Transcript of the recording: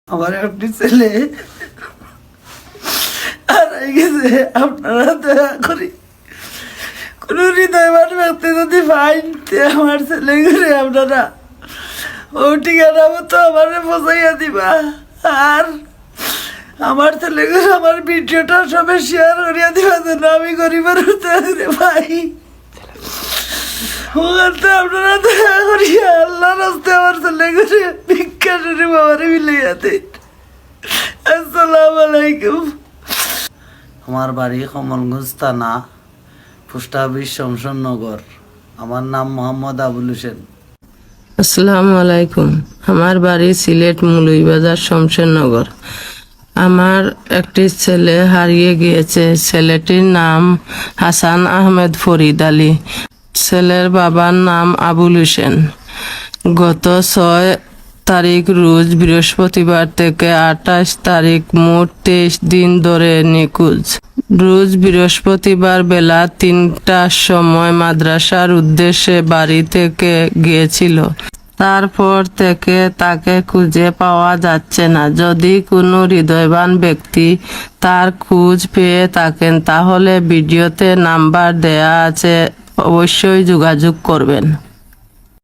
আমার একটি ছেলে হারাই গেছে। আপনারা দয়া করি কোন হৃদয়বান ব্যক্তি যদি পাইন আমার ছেলে করে আপনারা ও ঠিকানা মতো আমার পৌঁছাইয়া দিবা। আর আমার ছেলে করে আমার ভিডিওটা সবে শেয়ার করিয়া দিবা যেন আমি গরিবের ভাই আপনারা দয়া করিয়া আল্লাহ রাস্তায় আমার ছেলে করে ভিক্ষা শুনে বাবারে মিলাইয়া দেন। আসসালামু আলাইকুম। আমার বাড়ি কমলগঞ্জ থানা, পোস্ট অফিস শমশাননগর। আমার নাম মোহাম্মদ আবুল হোসেন। আসসালামু আলাইকুম। আমার বাড়ি সিলেট মৌলভীবাজার শমশেরনগর। আমার একটি ছেলে হারিয়ে গিয়েছে। ছেলেটির নাম হাসান আহমেদ ফরিদ আলী। ছেলের বাবার নাম আবুল হোসেন। গত 6 তারিখ রোজ বৃহস্পতিবার থেকে 28 তারিখ মোট 23 দিন ধরে নিখোঁজ। রোজ বৃহস্পতিবার বেলা 3টার সময় মাদ্রাসার উদ্দেশ্যে বাড়ি থেকে গিয়েছিল। তারপর থেকে তাকে খুঁজে পাওয়া যাচ্ছে না। যদি কোনো হৃদয়বান ব্যক্তি তার খোঁজ পেয়ে থাকেন তাহলে ভিডিওতে নাম্বার দেয়া আছে, অবশ্যই যোগাযোগ করবেন।